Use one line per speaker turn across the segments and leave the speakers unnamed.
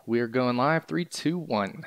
We're going live. 3, 2, 1.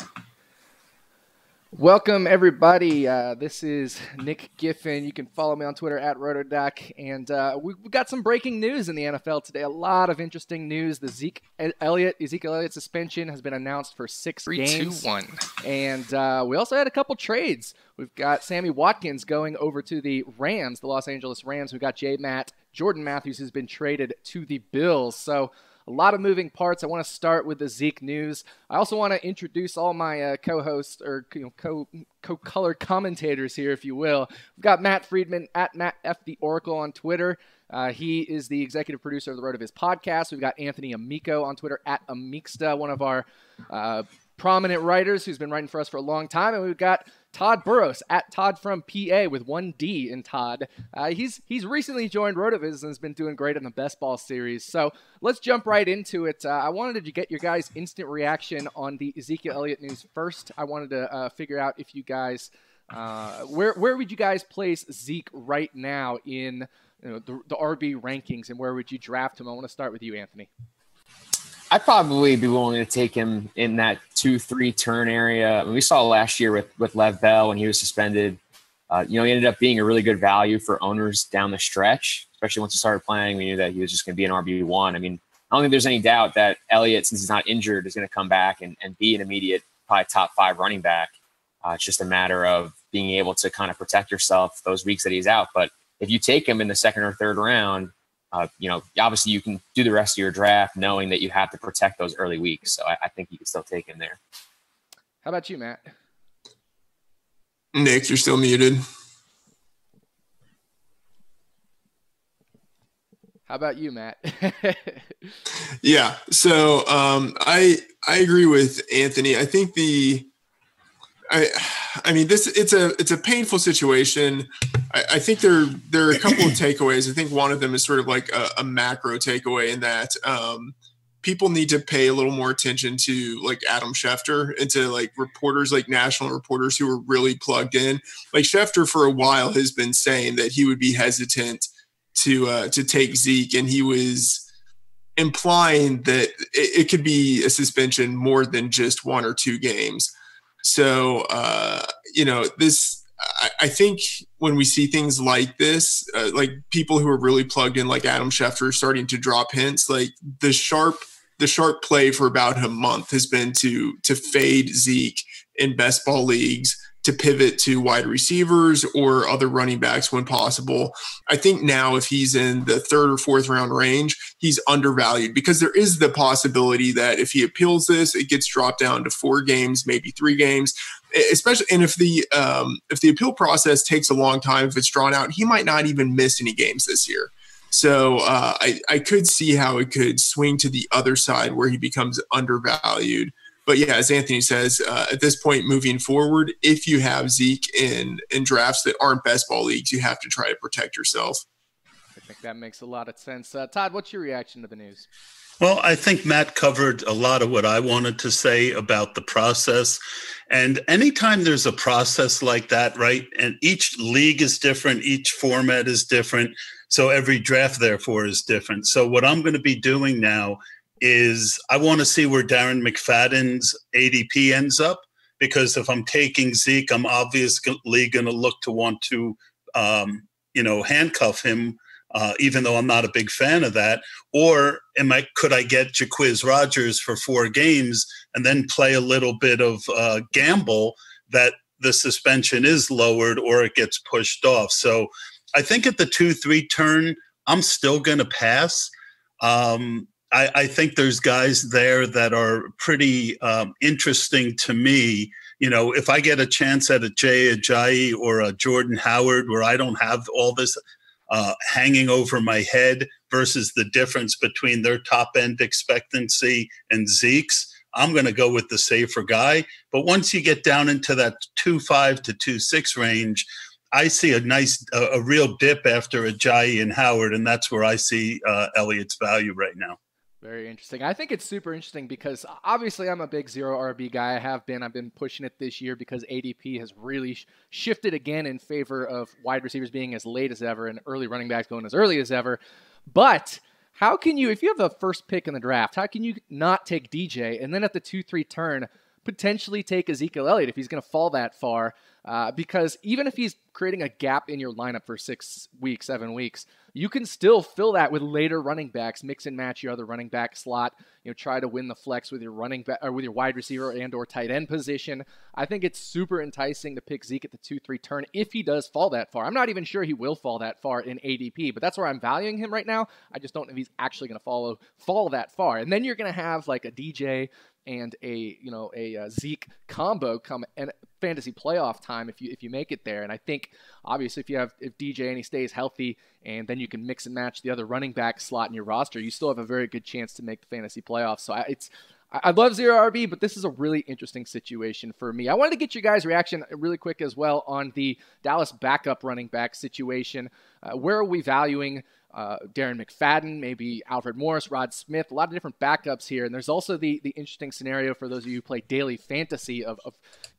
Welcome, everybody. This is Nick Giffen. You can follow me on Twitter at RotoDoc. And we've got some breaking news in the NFL today. A lot of interesting news. The Ezekiel Elliott suspension has been announced for 6 games. 3, 2, 1. And we also had a couple trades. We've got Sammy Watkins going over to the Rams, the Los Angeles Rams. We've got Jordan Matthews, who's been traded to the Bills. So a lot of moving parts. I want to start with the Zeke news. I also want to introduce all my co-hosts or co-colored commentators here, if you will. We've got Matt Freedman at Matt F. the Oracle on Twitter. He is the executive producer of the RotoViz podcast. We've got Anthony Amico on Twitter at Amixta, one of our prominent writers who's been writing for us for a long time. And we've got Todd Burros at Todd from PA with 1 D in Todd. He's recently joined RotoViz and has been doing great in the Best Ball series. So let's jump right into it. I wanted to get your guys' instant reaction on the Ezekiel Elliott news first. I wanted to figure out if you guys, where would you guys place Zeke right now in the RB rankings, and where would you draft him? I want to start with you, Anthony.
I'd probably be willing to take him in that 2-3 turn area. I mean, we saw last year with Lev Bell when he was suspended. He ended up being a really good value for owners down the stretch, especially once he started playing. We knew that he was just going to be an RB1. I mean, I don't think there's any doubt that Elliott, since he's not injured, is going to come back and be an immediate, probably top 5 running back. It's just a matter of being able to kind of protect yourself those weeks that he's out. But if you take him in the 2nd or 3rd round, obviously you can do the rest of your draft knowing that you have to protect those early weeks. So I think you can still take him there.
How about you, Matt?
Nick, you're still muted.
How about you, Matt?
Yeah. So I agree with Anthony. I think it's a painful situation. I think there are a couple of takeaways. I think one of them is sort of like a macro takeaway in that people need to pay a little more attention to like Adam Schefter and to like reporters, like national reporters who are really plugged in. Like Schefter for a while has been saying that he would be hesitant to take Zeke, and he was implying that it could be a suspension more than just 1 or 2 games. So, I think when we see things like this, like people who are really plugged in, like Adam Schefter, starting to drop hints, like the sharp play for about a month has been to fade Zeke in best ball leagues, to pivot to wide receivers or other running backs when possible. I think now if he's in the 3rd or 4th round range, he's undervalued because there is the possibility that if he appeals this, it gets dropped down to 4 games, maybe 3 games, especially. And if the appeal process takes a long time, if it's drawn out, he might not even miss any games this year. So I could see how it could swing to the other side where he becomes undervalued. But yeah, as Anthony says, at this point moving forward, if you have Zeke in drafts that aren't best ball leagues, you have to try to protect yourself.
I think that makes a lot of sense. Todd, what's your reaction to the news?
Well, I think Matt covered a lot of what I wanted to say about the process. And anytime there's a process like that, right, and each league is different, each format is different, so every draft, therefore, is different. So what I'm going to be doing now is I want to see where Darren McFadden's ADP ends up, because if I'm taking Zeke, I'm obviously going to look to want to, handcuff him, even though I'm not a big fan of that. Or could I get Jacquizz Rodgers for 4 games and then play a little bit of gamble that the suspension is lowered or it gets pushed off? So I think at the 2-3 turn, I'm still going to pass. I think there's guys there that are pretty interesting to me. If I get a chance at a Jay Ajayi or a Jordan Howard where I don't have all this hanging over my head versus the difference between their top end expectancy and Zeke's, I'm going to go with the safer guy. But once you get down into that 2.5 to 2.6 range, I see a real dip after Ajayi and Howard, and that's where I see Elliott's value right now.
Very interesting. I think it's super interesting because obviously I'm a big zero RB guy. I've been pushing it this year because ADP has really shifted again in favor of wide receivers being as late as ever and early running backs going as early as ever. But how can you, if you have the first pick in the draft, how can you not take DJ and then at the 2-3 turn potentially take Ezekiel Elliott if he's going to fall that far? Because even if he's creating a gap in your lineup for 6 weeks, 7 weeks, you can still fill that with later running backs, mix and match your other running back slot, try to win the flex with your running back or with your wide receiver and or tight end position. I think it's super enticing to pick Zeke at the 2-3 turn if he does fall that far. I'm not even sure he will fall that far in ADP, but that's where I'm valuing him right now. I just don't know if he's actually going to fall that far. And then you're going to have like a DJ and a Zeke combo come and fantasy playoff time if you make it there. And I think obviously if DJ and he stays healthy and then you can mix and match the other running back slot in your roster, you still have a very good chance to make the fantasy playoffs. So I love zero RB, but this is a really interesting situation for me. I wanted to get you guys' reaction really quick as well on the Dallas backup running back situation. Where are we valuing Darren McFadden, maybe Alfred Morris, Rod Smith, a lot of different backups here. And there's also the interesting scenario for those of you who play daily fantasy of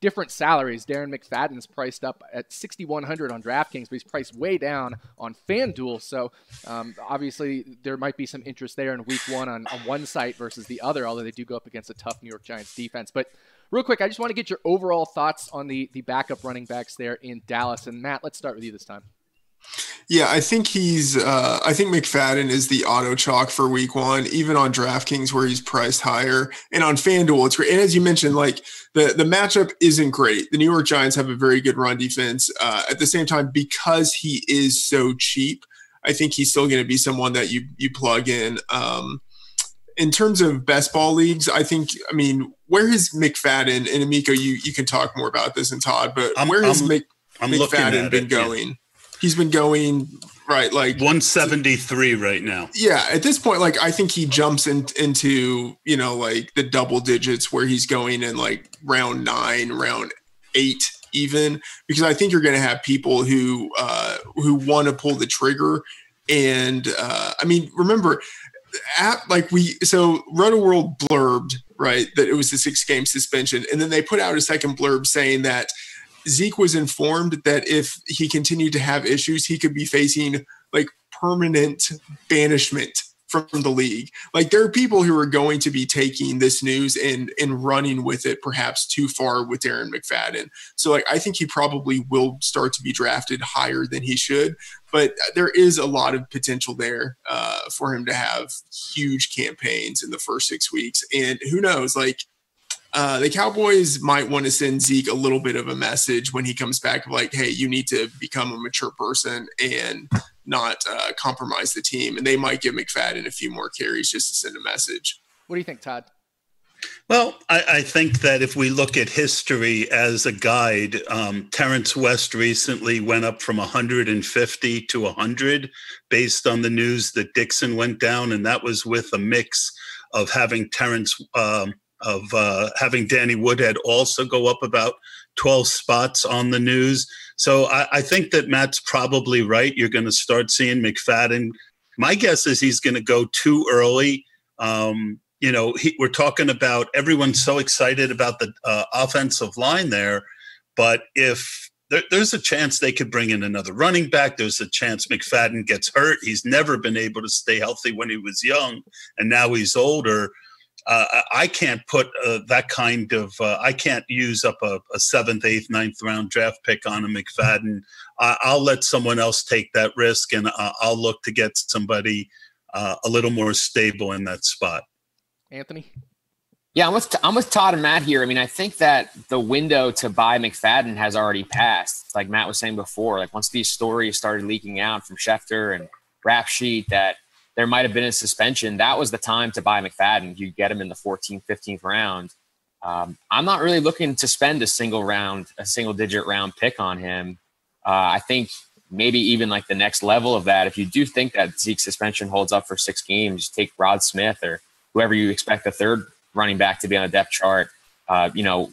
different salaries. Darren McFadden's priced up at $6,100 on DraftKings, but he's priced way down on FanDuel. So obviously there might be some interest there in week one on one site versus the other, although they do go up against a tough New York Giants defense. But real quick, I just want to get your overall thoughts on the backup running backs there in Dallas. And Matt, let's start with you this time.
Yeah, I think I think McFadden is the auto chalk for week one, even on DraftKings where he's priced higher, and on FanDuel it's great. And as you mentioned, like the matchup isn't great. The New York Giants have a very good run defense. At the same time, because he is so cheap, I think he's still going to be someone that you plug in. In terms of best ball leagues, where has McFadden and Amico? You can talk more about this, and Todd, but where has McFadden been going? Yeah. He's been going right, like
173 right now.
Yeah, at this point, like I think he jumps into like the double digits where he's going in like round 9, round 8, even, because I think you're going to have people who want to pull the trigger. And remember, Roto World blurbed right that it was a 6-game suspension, and then they put out a second blurb saying that Zeke was informed that if he continued to have issues, he could be facing like permanent banishment from the league. Like there are people who are going to be taking this news and running with it perhaps too far with Darren McFadden. So like I think he probably will start to be drafted higher than he should, but there is a lot of potential there for him to have huge campaigns in the first 6 weeks. And who knows, like the Cowboys might want to send Zeke a little bit of a message when he comes back of like, hey, you need to become a mature person and not compromise the team. And they might give McFadden a few more carries just to send a message.
What do you think, Todd?
Well, I think that if we look at history as a guide, Terrence West recently went up from 150 to 100 based on the news that Dixon went down. And that was with a mix of having having Danny Woodhead also go up about 12 spots on the news. So I think that Matt's probably right. You're going to start seeing McFadden. My guess is he's going to go too early. We're talking about everyone's so excited about the offensive line there, but if there's a chance they could bring in another running back, there's a chance McFadden gets hurt. He's never been able to stay healthy when he was young, and now he's older. I can't put that kind of I can't use up a 7th, 8th, 9th round draft pick on a McFadden. I'll let someone else take that risk, and I'll look to get somebody a little more stable in that spot.
Anthony?
Yeah, I'm with Todd and Matt here. I mean, I think that the window to buy McFadden has already passed. Like Matt was saying before, like once these stories started leaking out from Schefter and Rap Sheet that there might have been a suspension, that was the time to buy McFadden. You get him in the 14th, 15th round. I'm not really looking to spend a single-digit round pick on him. I think maybe even like the next level of that, if you do think that Zeke's suspension holds up for 6 games, just take Rod Smith or whoever you expect the third running back to be on the depth chart,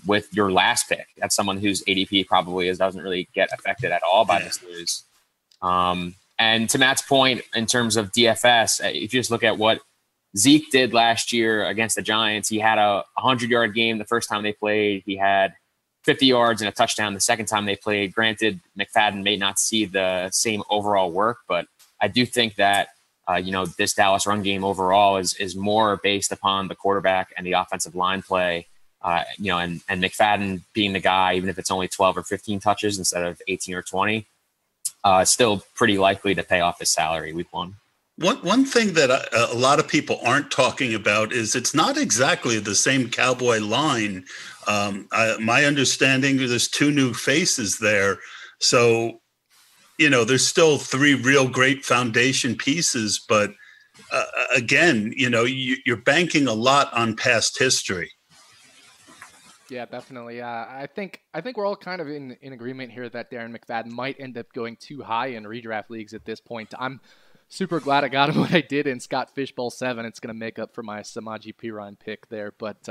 with your last pick. That's someone whose ADP probably doesn't really get affected at all by this news. And to Matt's point, in terms of DFS, if you just look at what Zeke did last year against the Giants, he had a 100-yard game the first time they played. He had 50 yards and a touchdown the second time they played. Granted, McFadden may not see the same overall work, but I do think that this Dallas run game overall is more based upon the quarterback and the offensive line play. And McFadden being the guy, even if it's only 12 or 15 touches instead of 18 or 20, still pretty likely to pay off his salary week one.
One thing that a lot of people aren't talking about is it's not exactly the same Cowboy line. My understanding is there's 2 new faces there. So, there's still 3 real great foundation pieces. But again, you're banking a lot on past history.
Yeah, definitely. I think we're all kind of in agreement here that Darren McFadden might end up going too high in redraft leagues at this point. I'm super glad I got him when I did in Scott Fishbowl 7. It's going to make up for my Samaje Perine pick there. But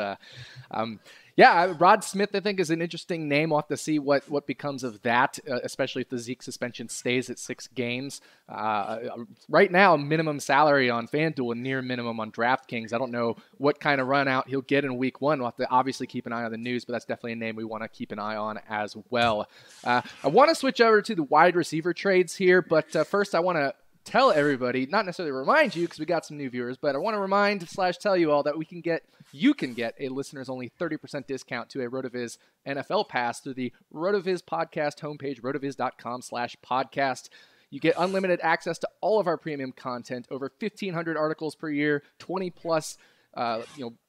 Rod Smith, I think, is an interesting name. We'll have to see what becomes of that, especially if the Zeke suspension stays at 6 games. Right now, minimum salary on FanDuel and near minimum on DraftKings. I don't know what kind of run out he'll get in week 1. We'll have to obviously keep an eye on the news, but that's definitely a name we want to keep an eye on as well. I want to switch over to the wide receiver trades here, but first I want to tell everybody, not necessarily remind you because we got some new viewers, but I want to remind / tell you all that you can get a listeners only 30% discount to a RotoViz NFL pass through the RotoViz podcast homepage, rotoviz.com/podcast. You get unlimited access to all of our premium content, over 1,500 articles per year, 20 plus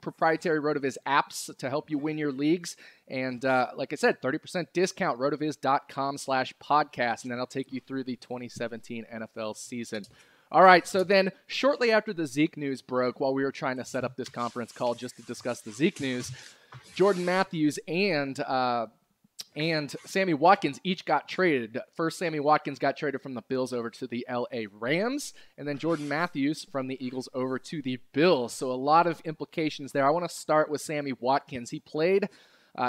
proprietary RotoViz apps to help you win your leagues. And like I said, 30% discount, rotoviz.com/podcast. And then I'll take you through the 2017 NFL season. All right, so then shortly after the Zeke news broke, while we were trying to set up this conference call just to discuss the Zeke news, Jordan Matthews and Sammy Watkins each got traded. First, Sammy Watkins got traded from the Bills over to the LA Rams, and then Jordan Matthews from the Eagles over to the Bills. So a lot of implications there. I want to start with Sammy Watkins. He played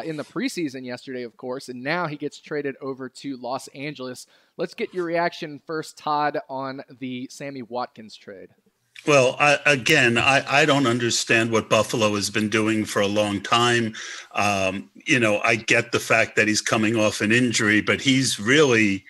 in the preseason yesterday, of course, and now he gets traded over to Los Angeles. Let's get your reaction first, Todd, on the Sammy Watkins trade.
Well, I don't understand what Buffalo has been doing for a long time. I get the fact that he's coming off an injury, but he's really,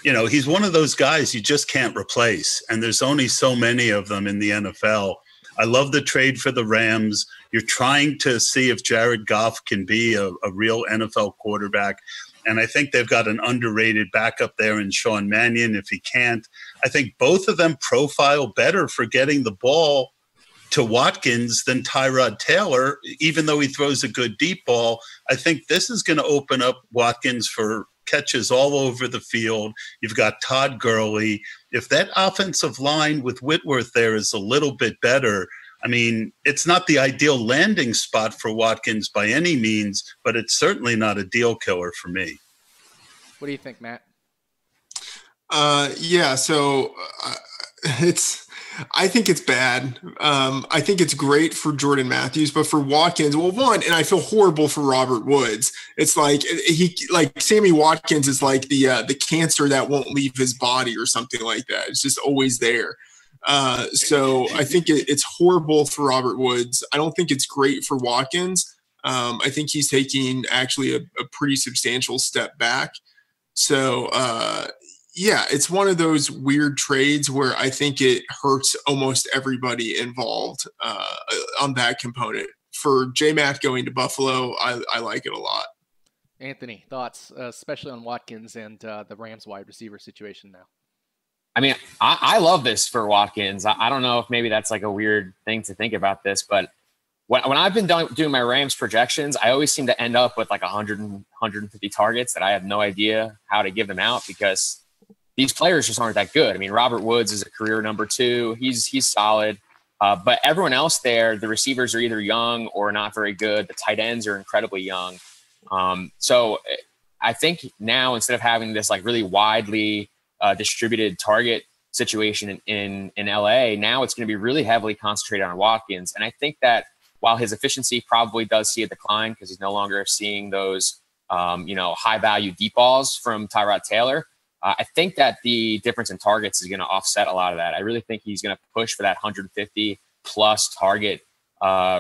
he's one of those guys you just can't replace. And there's only so many of them in the NFL. I love the trade for the Rams. You're trying to see if Jared Goff can be a real NFL quarterback. And I think they've got an underrated backup there in Sean Mannion. If he can't, I think both of them profile better for getting the ball to Watkins than Tyrod Taylor, even though he throws a good deep ball. I think this is going to open up Watkins for catches all over the field. You've got Todd Gurley. If that offensive line with Whitworth there is a little bit better, I mean, it's not the ideal landing spot for Watkins by any means, but it's certainly not a deal killer for me.
What do you think, Matt?
I think it's bad. I think it's great for Jordan Matthews, but for Watkins, and I feel horrible for Robert Woods. It's like Sammy Watkins is like the cancer that won't leave his body or something like that. It's just always there. So I think it's horrible for Robert Woods. I don't think it's great for Watkins. I think he's taking actually a pretty substantial step back. So, it's one of those weird trades where I think it hurts almost everybody involved on that component. For J-Mac going to Buffalo, I like it a lot.
Anthony, thoughts, especially on Watkins and the Rams wide receiver situation now?
I mean, I love this for Watkins. I don't know if maybe that's like a weird thing to think about this, but when I've been doing my Rams projections, I always seem to end up with like 150 targets that I have no idea how to give them out because these players just aren't that good. I mean, Robert Woods is a career number 2. He's solid. But everyone else there, the receivers are either young or not very good. The tight ends are incredibly young. So I think now instead of having this like really widely distributed target situation in LA, now it's going to be really heavily concentrated on Watkins. And I think that while his efficiency probably does see a decline because he's no longer seeing those, high value deep balls from Tyrod Taylor, I think that the difference in targets is going to offset a lot of that. I really think he's going to push for that 150 plus target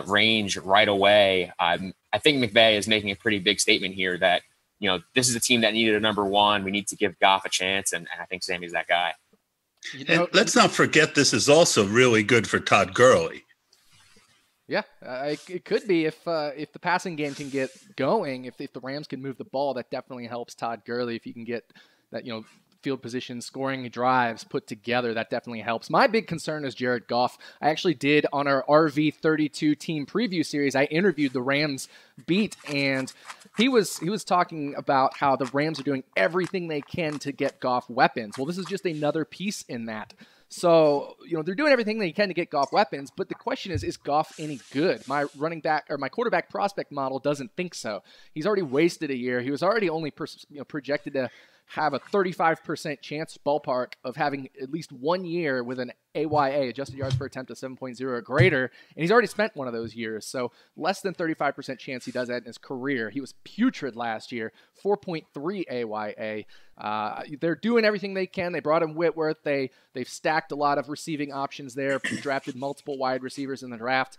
range right away. I think McVay is making a pretty big statement here that, this is a team that needed a number 1. We need to give Goff a chance, and I think Sammy's that guy.
And let's not forget, this is also really good for Todd Gurley.
Yeah, it could be if the passing game can get going, if the Rams can move the ball, that definitely helps Todd Gurley. If you can get that, field position, scoring drives put together, that definitely helps. My big concern is Jared Goff. I actually did on our RV32 team preview series, I interviewed the Rams beat, and he was talking about how the Rams are doing everything they can to get Goff weapons. Well, this is just another piece in that. So, they're doing everything they can to get Goff weapons, but the question is Goff any good? My my quarterback prospect model doesn't think so. He's already wasted a year. He was already only projected to have a 35% chance ballpark of having at least 1 year with an AYA, adjusted yards per attempt of 7.0 or greater, and he's already spent one of those years. So less than 35% chance he does that in his career. He was putrid last year, 4.3 AYA. They're doing everything they can. They brought in Whitworth. They've stacked a lot of receiving options there, drafted multiple wide receivers in the draft.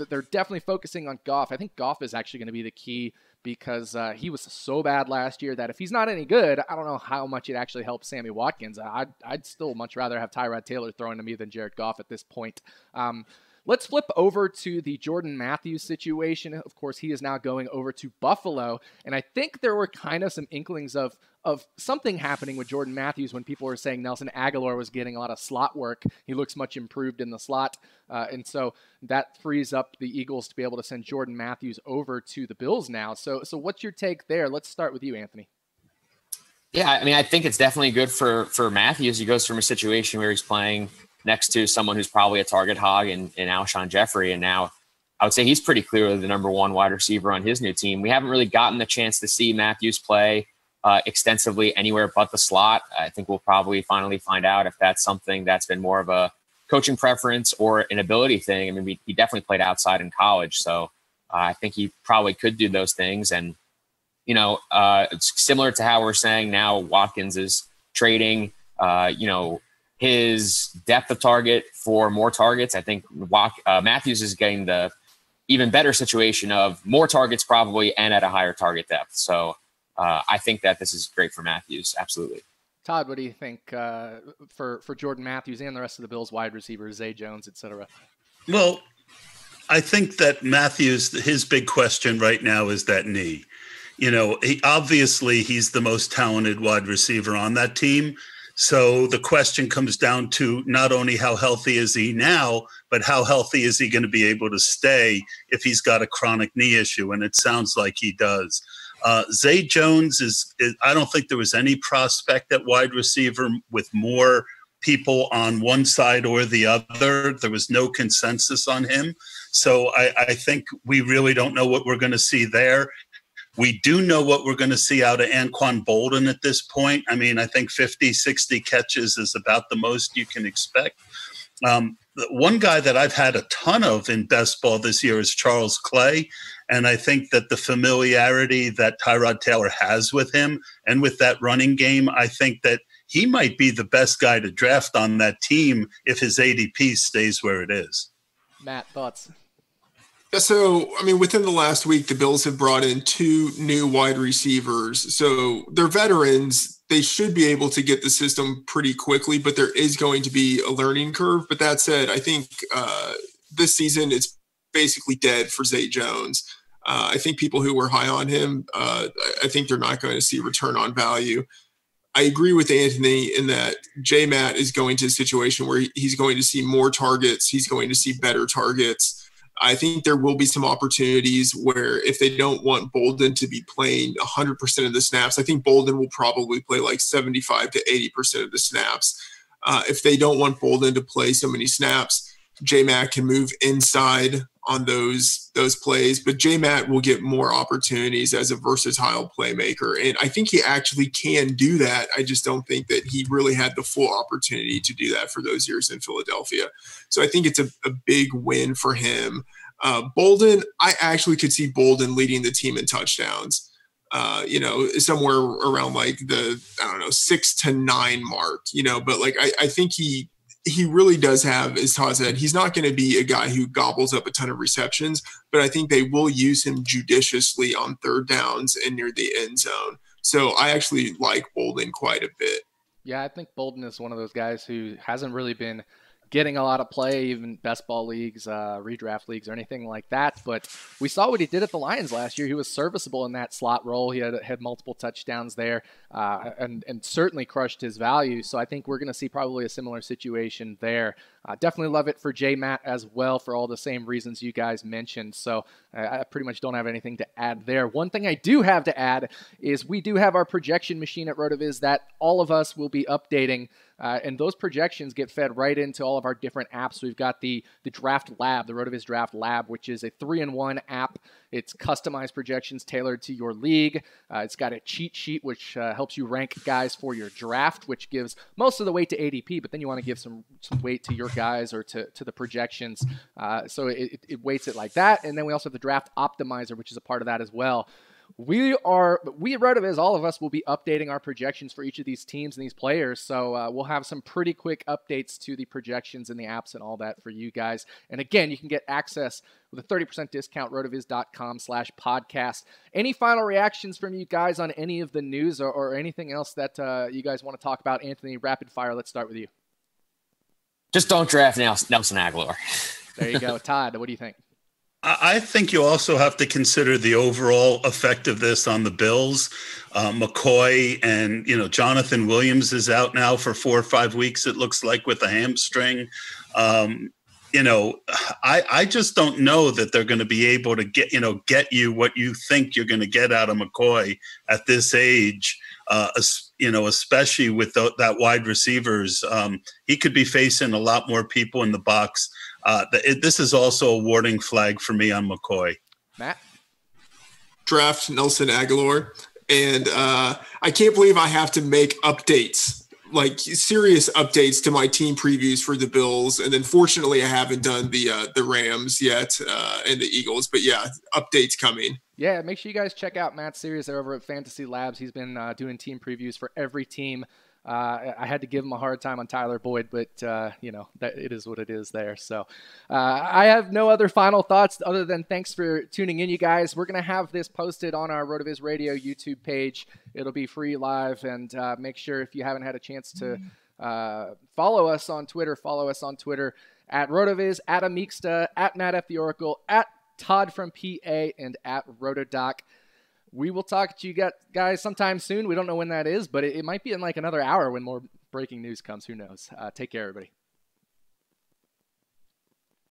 They're definitely focusing on Goff. I think Goff is actually going to be the key, because he was so bad last year that if he's not any good, I don't know how much it actually helps Sammy Watkins. I'd still much rather have Tyrod Taylor throwing to me than Jared Goff at this point. Let's flip over to the Jordan Matthews situation. Of course, he is now going over to Buffalo, and I think there were kind of some inklings of something happening with Jordan Matthews when people were saying Nelson Aguilar was getting a lot of slot work. He looks much improved in the slot, and so that frees up the Eagles to be able to send Jordan Matthews over to the Bills now. So what's your take there? Let's start with you, Anthony.
Yeah, I mean, I think it's definitely good for Matthews. He goes from a situation where he's playing next to someone who's probably a target hog in Alshon Jeffrey, and now I would say he's pretty clearly the number one wide receiver on his new team. We haven't really gotten the chance to see Matthews play extensively anywhere but the slot. I think we'll probably finally find out if that's something that's been more of a coaching preference or an ability thing. I mean, he definitely played outside in college, so I think he probably could do those things. And, it's similar to how we're saying now Watkins is trading, his depth of target for more targets. I think Matthews is getting the even better situation of more targets probably and at a higher target depth. So I think that this is great for Matthews. Absolutely.
Todd, what do you think for Jordan Matthews and the rest of the Bills wide receivers, Zay Jones, et cetera?
Well, I think that Matthews, his big question right now is that knee. He's the most talented wide receiver on that team. So the question comes down to not only how healthy is he now, but how healthy is he going to be able to stay if he's got a chronic knee issue? And it sounds like he does. Zay Jones is I don't think there was any prospect at wide receiver with more people on one side or the other. There was no consensus on him. So I think we really don't know what we're going to see there. We do know what we're going to see out of Anquan Bolden at this point. I mean, I think 50, 60 catches is about the most you can expect. One guy that I've had a ton of in best ball this year is Charles Clay. And I think that the familiarity that Tyrod Taylor has with him and with that running game, I think that he might be the best guy to draft on that team if his ADP stays where it is.
Matt, thoughts?
So, I mean, within the last week, the Bills have brought in 2 new wide receivers. So they're veterans. They should be able to get the system pretty quickly, but there is going to be a learning curve. But that said, I think this season it's basically dead for Zay Jones. I think people who were high on him, I think they're not going to see return on value. I agree with Anthony in that J-Matt is going to a situation where he's going to see more targets. He's going to see better targets. I think there will be some opportunities where if they don't want Bolden to be playing 100% of the snaps, I think Bolden will probably play like 75 to 80% of the snaps. If they don't want Bolden to play so many snaps, J-Matt can move inside on those plays, but J-Matt will get more opportunities as a versatile playmaker. And I think he actually can do that. I just don't think that he really had the full opportunity to do that for those years in Philadelphia. So I think it's a big win for him. Bolden, I actually could see Bolden leading the team in touchdowns, somewhere around like the, 6 to 9 mark, but like, I think he really does have, as Todd said, he's not going to be a guy who gobbles up a ton of receptions, but I think they will use him judiciously on third downs and near the end zone. So I actually like Bolden quite a bit.
Yeah, I think Bolden is one of those guys who hasn't really been getting a lot of play, even best ball leagues, redraft leagues, or anything like that. But we saw what he did at the Lions last year. He was serviceable in that slot role. He had multiple touchdowns there, and certainly crushed his value. So I think we're going to see probably a similar situation there. Definitely love it for J-Matt as well for all the same reasons you guys mentioned. So I pretty much don't have anything to add there. One thing I do have to add is we do have our projection machine at RotoViz that all of us will be updating. And those projections get fed right into all of our different apps. We've got the Draft Lab, the RotoViz Draft Lab, which is a 3-in-1 app. It's customized projections tailored to your league. It's got a cheat sheet, which helps you rank guys for your draft, which gives most of the weight to ADP, but then you want to give some weight to your guys or to the projections. So it weights it like that. And then we also have the Draft Optimizer, which is a part of that as well. We at RotoViz, all of us will be updating our projections for each of these teams and these players. So we'll have some pretty quick updates to the projections and the apps and all that for you guys. And again, you can get access with a 30% discount, rotoviz.com/podcast. Any final reactions from you guys on any of the news or anything else that you guys want to talk about? Anthony, rapid fire. Let's start with you.
Just don't draft Nelson Aguilar.
There you go. Todd, what do you think?
I think you also have to consider the overall effect of this on the Bills. McCoy and, Jonathan Williams is out now for 4 or 5 weeks, it looks like, with a hamstring. I just don't know that they're going to be able to get you what you think you're going to get out of McCoy at this age, especially with that wide receivers. He could be facing a lot more people in the box. This is also a warning flag for me on McCoy.
Matt?
Draft Nelson Aguilar. And I can't believe I have to make updates, like serious updates to my team previews for the Bills. And then fortunately I haven't done the Rams yet and the Eagles. But yeah, updates coming.
Yeah, make sure you guys check out Matt's series over at Fantasy Labs. He's been doing team previews for every team. I had to give him a hard time on Tyler Boyd, but, that it is what it is there. So I have no other final thoughts other than thanks for tuning in, you guys. We're going to have this posted on our RotoViz Radio YouTube page. It'll be free live, and make sure if you haven't had a chance to follow us on Twitter at RotoViz, at Amixta, at Matt F. The Oracle, at Todd from PA, and at RotoDoc. We will talk to you guys sometime soon. We don't know when that is, but it might be in like another hour when more breaking news comes. Who knows? Take care, everybody.